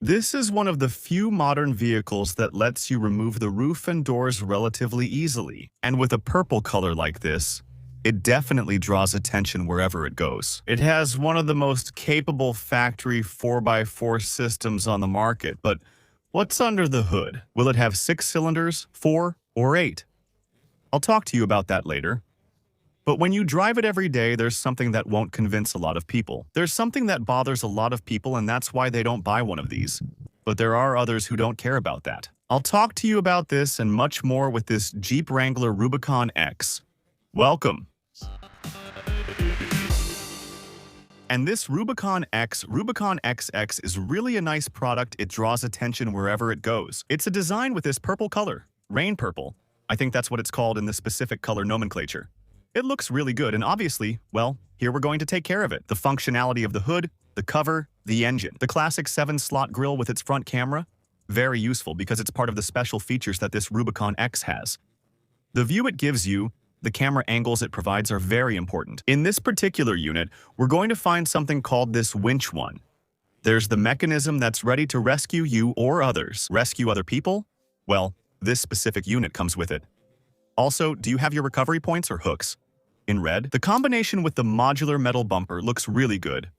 This is one of the few modern vehicles that lets you remove the roof and doors relatively easily. And with a purple color like this, it definitely draws attention wherever it goes. It has one of the most capable factory 4x4 systems on the market, but what's under the hood? Will it have 6 cylinders, 4, or 8? I'll talk to you about that later. But when you drive it every day, there's something that won't convince a lot of people. There's something that bothers a lot of people, and that's why they don't buy one of these. But there are others who don't care about that. I'll talk to you about this and much more with this Jeep Wrangler Rubicon X. Welcome. And this Rubicon XX is really a nice product. It draws attention wherever it goes. It's a design with this purple color, rain purple. I think that's what it's called in the specific color nomenclature. It looks really good, and obviously, well, here we're going to take care of it. The functionality of the hood, the cover, the engine. The classic 7-slot grille with its front camera, very useful because it's part of the special features that this Rubicon X has. The view it gives you, the camera angles it provides are very important. In this particular unit, we're going to find something called this winch one. There's the mechanism that's ready to rescue you or others. Rescue other people? Well, this specific unit comes with it. Also, do you have your recovery points or hooks? In red, the combination with the modular metal bumper looks really good.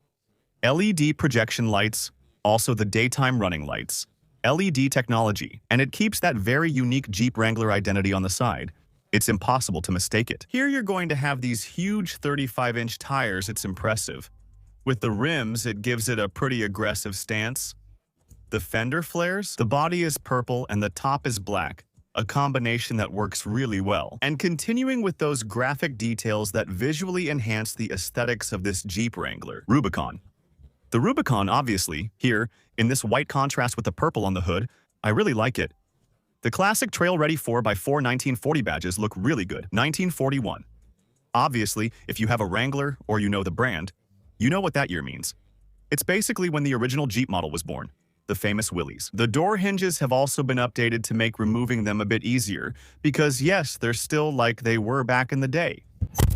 LED projection lights, also the daytime running lights. LED technology, and it keeps that very unique Jeep Wrangler identity on the side. It's impossible to mistake it. Here you're going to have these huge 35-inch tires. It's impressive. With the rims, it gives it a pretty aggressive stance. The fender flares, the body is purple and the top is black. A combination that works really well. And continuing with those graphic details that visually enhance the aesthetics of this Jeep Wrangler Rubicon. The Rubicon, obviously, here, in this white contrast with the purple on the hood, I really like it. The classic trail-ready 4x4 1940 badges look really good. 1941. Obviously, if you have a Wrangler or you know the brand, you know what that year means. It's basically when the original Jeep model was born. The famous Willys. The door hinges have also been updated to make removing them a bit easier, because yes, they're still like they were back in the day.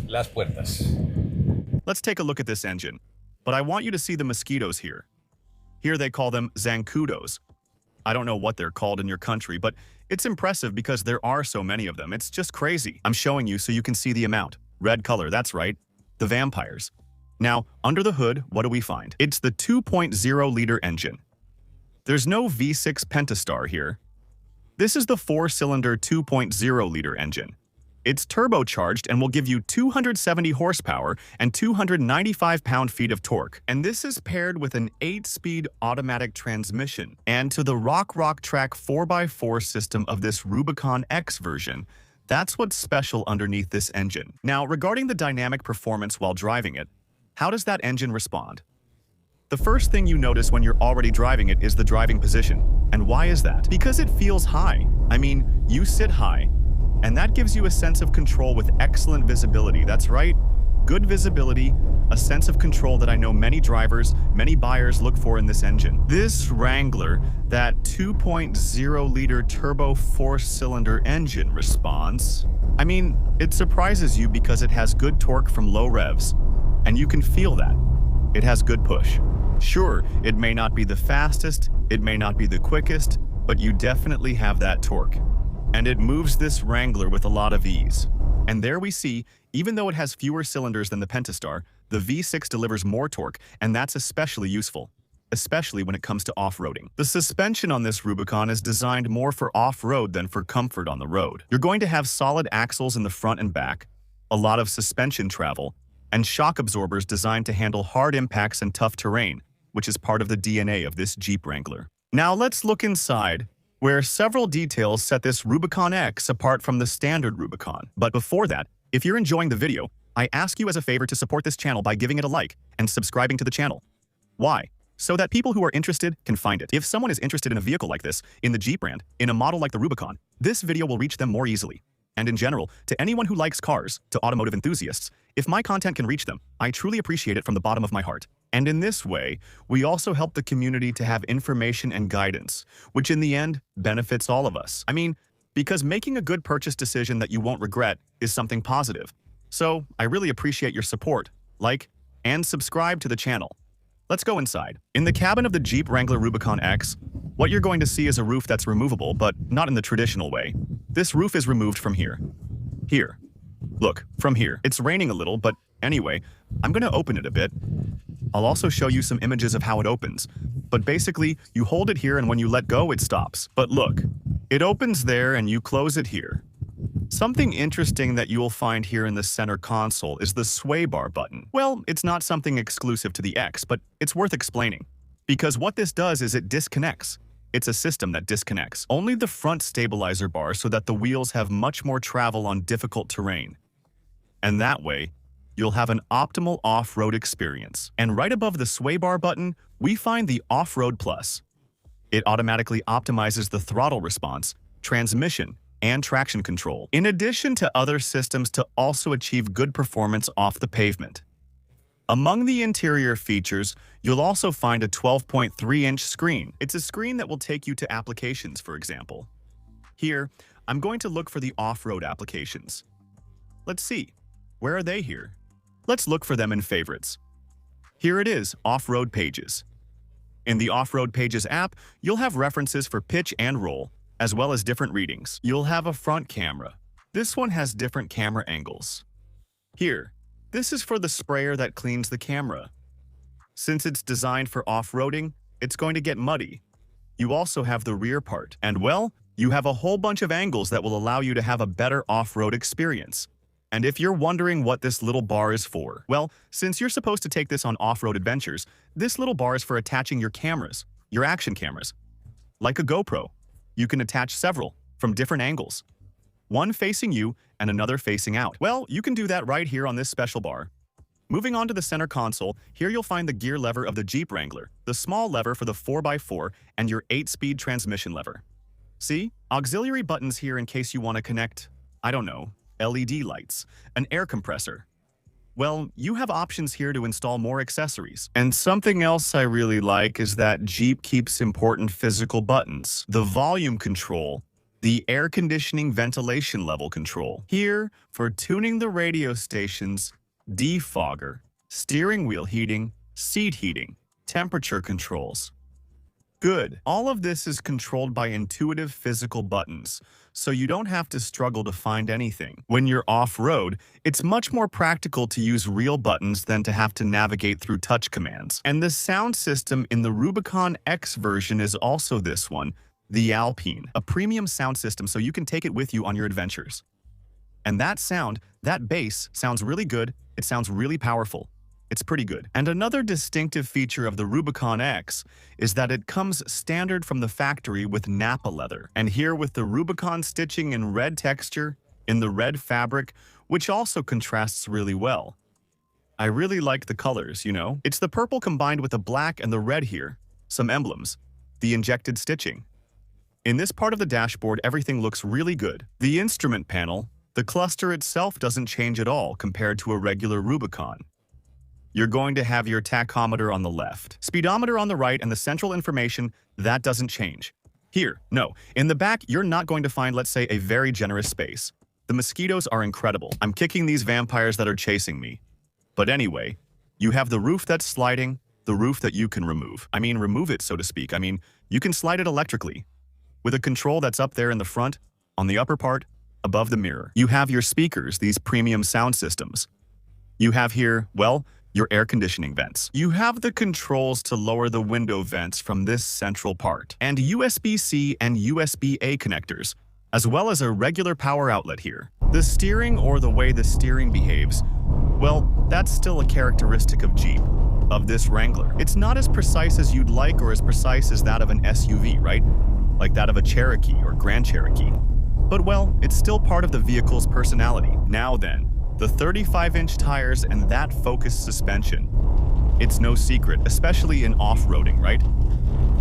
Las puertas. Let's take a look at this engine, but I want you to see the mosquitoes here. Here they call them zancudos. I don't know what they're called in your country, but it's impressive because there are so many of them. It's just crazy. I'm showing you so you can see the amount. Red color, that's right. The vampires. Now, under the hood, what do we find? It's the 2.0-liter engine. There's no V6 Pentastar here. This is the 4-cylinder 2.0-liter engine. It's turbocharged and will give you 270 horsepower and 295 pound-feet of torque. And this is paired with an 8-speed automatic transmission. And to the Rock Track 4x4 system of this Rubicon X version, that's what's special underneath this engine. Now, regarding the dynamic performance while driving it, how does that engine respond? The first thing you notice when you're already driving it is the driving position. And why is that? Because it feels high. I mean, you sit high, and that gives you a sense of control with excellent visibility. That's right, good visibility, a sense of control that I know many drivers, many buyers look for in this engine. This Wrangler, that 2.0-liter turbo 4-cylinder engine responds. I mean, it surprises you because it has good torque from low revs, and you can feel that. It has good push. Sure, it may not be the fastest, it may not be the quickest, but you definitely have that torque. And it moves this Wrangler with a lot of ease. And there we see, even though it has fewer cylinders than the Pentastar, the V6 delivers more torque, and that's especially useful, especially when it comes to off-roading. The suspension on this Rubicon is designed more for off-road than for comfort on the road. You're going to have solid axles in the front and back, a lot of suspension travel, and shock absorbers designed to handle hard impacts and tough terrain, which is part of the DNA of this Jeep Wrangler. Now let's look inside, where several details set this Rubicon X apart from the standard Rubicon. But before that, if you're enjoying the video, I ask you as a favor to support this channel by giving it a like and subscribing to the channel. Why? So that people who are interested can find it. If someone is interested in a vehicle like this, in the Jeep brand, in a model like the Rubicon, this video will reach them more easily. And in general, to anyone who likes cars, to automotive enthusiasts, if my content can reach them, I truly appreciate it from the bottom of my heart. And in this way, we also help the community to have information and guidance, which in the end benefits all of us. I mean, because making a good purchase decision that you won't regret is something positive. So I really appreciate your support. Like and subscribe to the channel. Let's go inside. In the cabin of the Jeep Wrangler Rubicon X, what you're going to see is a roof that's removable, but not in the traditional way. This roof is removed from here. Here. Look, from here. It's raining a little, but anyway, I'm going to open it a bit. I'll also show you some images of how it opens. But basically, you hold it here and when you let go, it stops. But look, it opens there and you close it here. Something interesting that you'll find here in the center console is the sway bar button. Well, it's not something exclusive to the X, but it's worth explaining. Because what this does is it disconnects. It's a system that disconnects only the front stabilizer bar so that the wheels have much more travel on difficult terrain. And that way, you'll have an optimal off-road experience. And right above the sway bar button, we find the Off-Road Plus. It automatically optimizes the throttle response, transmission, and traction control, in addition to other systems to also achieve good performance off the pavement. Among the interior features, you'll also find a 12.3-inch screen. It's a screen that will take you to applications, for example. Here, I'm going to look for the off-road applications. Let's see. Where are they here? Let's look for them in favorites. Here it is, Off-Road Pages. In the Off-Road Pages app, you'll have references for pitch and roll, as well as different readings. You'll have a front camera. This one has different camera angles. Here, this is for the sprayer that cleans the camera. Since it's designed for off-roading, it's going to get muddy. You also have the rear part. And well, you have a whole bunch of angles that will allow you to have a better off-road experience. And if you're wondering what this little bar is for, well, since you're supposed to take this on off-road adventures, this little bar is for attaching your cameras, your action cameras. Like a GoPro, you can attach several from different angles. One facing you and another facing out. Well, you can do that right here on this special bar. Moving on to the center console, here you'll find the gear lever of the Jeep Wrangler, the small lever for the 4x4, and your 8-speed transmission lever. See? Auxiliary buttons here in case you want to connect, I don't know, LED lights, an air compressor. Well, you have options here to install more accessories. And something else I really like is that Jeep keeps important physical buttons. The volume control, the air conditioning ventilation level control. Here, for tuning the radio stations, defogger, steering wheel heating, seat heating, temperature controls. Good. All of this is controlled by intuitive physical buttons, so you don't have to struggle to find anything. When you're off-road, it's much more practical to use real buttons than to have to navigate through touch commands. And the sound system in the Rubicon X version is also this one, the Alpine, a premium sound system so you can take it with you on your adventures. And that sound, that bass, sounds really good, it sounds really powerful. It's pretty good. And another distinctive feature of the Rubicon X is that it comes standard from the factory with Nappa leather. And here with the Rubicon stitching in red texture, in the red fabric, which also contrasts really well. I really like the colors, you know? It's the purple combined with the black and the red here. Some emblems. The injected stitching. In this part of the dashboard, everything looks really good. The instrument panel, the cluster itself doesn't change at all compared to a regular Rubicon. You're going to have your tachometer on the left, speedometer on the right, and the central information, that doesn't change. Here, no. In the back, you're not going to find, let's say, a very generous space. The mosquitoes are incredible. I'm kicking these vampires that are chasing me. But anyway, you have the roof that's sliding, the roof that you can remove. I mean, remove it, so to speak. I mean, you can slide it electrically. With a control that's up there in the front, on the upper part, above the mirror. You have your speakers, these premium sound systems. You have here, well, your air conditioning vents. You have the controls to lower the window vents from this central part, and USB-C and USB-A connectors, as well as a regular power outlet here. The steering, or the way the steering behaves, well, that's still a characteristic of Jeep, of this Wrangler. It's not as precise as you'd like or as precise as that of an SUV, right? Like that of a Cherokee or Grand Cherokee. But well, it's still part of the vehicle's personality. Now then, the 35-inch tires and that focused suspension. It's no secret, especially in off-roading, right?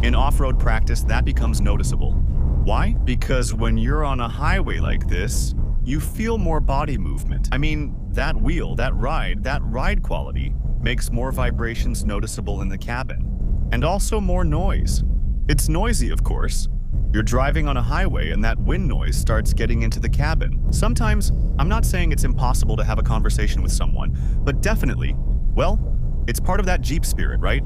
In off-road practice, that becomes noticeable. Why? Because when you're on a highway like this, you feel more body movement. I mean, that wheel, that ride quality makes more vibrations noticeable in the cabin. And also more noise. It's noisy, of course. You're driving on a highway and that wind noise starts getting into the cabin. Sometimes, I'm not saying it's impossible to have a conversation with someone, but definitely, well, it's part of that Jeep spirit, right?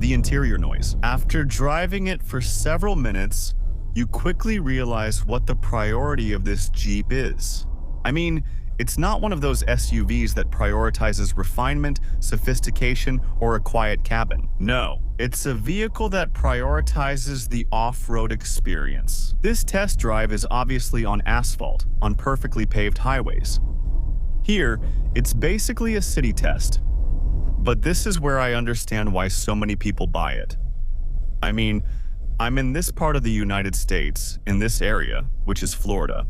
the interior noise. After driving it for several minutes, you quickly realize what the priority of this Jeep is. I mean, it's not one of those SUVs that prioritizes refinement, sophistication, or a quiet cabin. No, it's a vehicle that prioritizes the off-road experience. This test drive is obviously on asphalt, on perfectly paved highways. Here, it's basically a city test. But this is where I understand why so many people buy it. I mean, I'm in this part of the United States, in this area, which is Florida.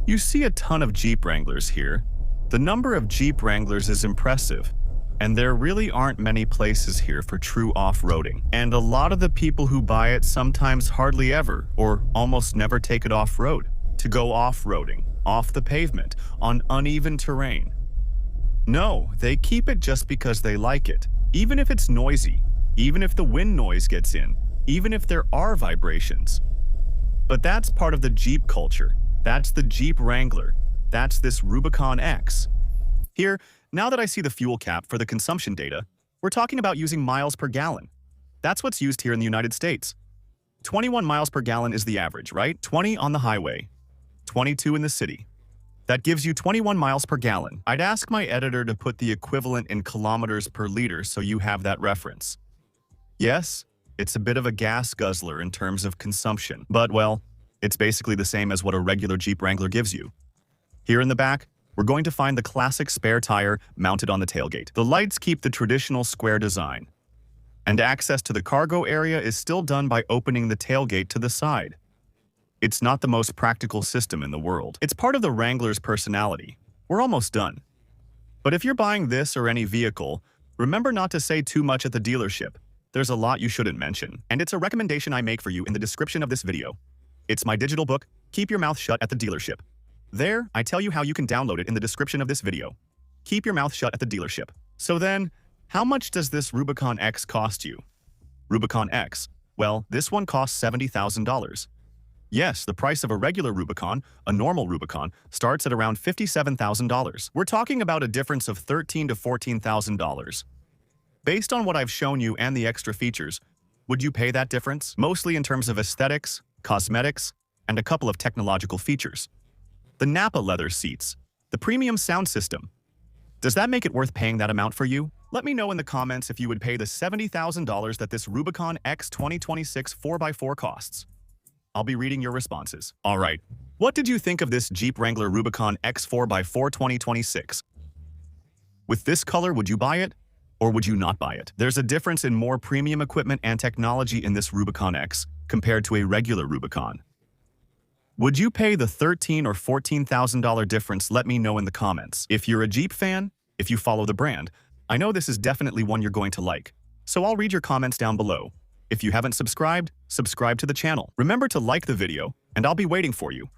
You see a ton of Jeep Wranglers here. The number of Jeep Wranglers is impressive, and there really aren't many places here for true off-roading. And a lot of the people who buy it sometimes hardly ever, or almost never take it off-road, to go off-roading, off the pavement, on uneven terrain. No, they keep it just because they like it, even if it's noisy, even if the wind noise gets in, even if there are vibrations. But that's part of the Jeep culture. That's the Jeep Wrangler. That's this Rubicon X. Here, now that I see the fuel cap for the consumption data, we're talking about using miles per gallon. That's what's used here in the United States. 21 miles per gallon is the average, right? 20 on the highway, 22 in the city. That gives you 21 miles per gallon. I'd ask my editor to put the equivalent in kilometers per liter so you have that reference. Yes, it's a bit of a gas guzzler in terms of consumption, but well, it's basically the same as what a regular Jeep Wrangler gives you. Here in the back, we're going to find the classic spare tire mounted on the tailgate. The lights keep the traditional square design, and access to the cargo area is still done by opening the tailgate to the side. It's not the most practical system in the world. It's part of the Wrangler's personality. We're almost done. But if you're buying this or any vehicle, remember not to say too much at the dealership. There's a lot you shouldn't mention, and it's a recommendation I make for you in the description of this video. It's my digital book, Keep Your Mouth Shut at the Dealership. There, I tell you how you can download it in the description of this video. Keep your mouth shut at the dealership. So then, how much does this Rubicon X cost you? Rubicon X? Well, this one costs $70,000. Yes, the price of a regular Rubicon, a normal Rubicon, starts at around $57,000. We're talking about a difference of $13,000 to $14,000. Based on what I've shown you and the extra features, would you pay that difference? Mostly in terms of aesthetics, cosmetics, and a couple of technological features. The Napa leather seats, the premium sound system. Does that make it worth paying that amount for you? Let me know in the comments if you would pay the $70,000 that this Rubicon X 2026 4x4 costs. I'll be reading your responses. All right, what did you think of this Jeep Wrangler Rubicon X 4x4 2026? With this color, would you buy it? Or would you not buy it? There's a difference in more premium equipment and technology in this Rubicon X compared to a regular Rubicon. Would you pay the $13,000 or $14,000 difference? Let me know in the comments. If you're a Jeep fan, if you follow the brand, I know this is definitely one you're going to like. So I'll read your comments down below. If you haven't subscribed, subscribe to the channel. Remember to like the video, and I'll be waiting for you.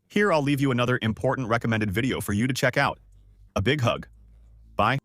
Here I'll leave you another important recommended video for you to check out. A big hug. Bye.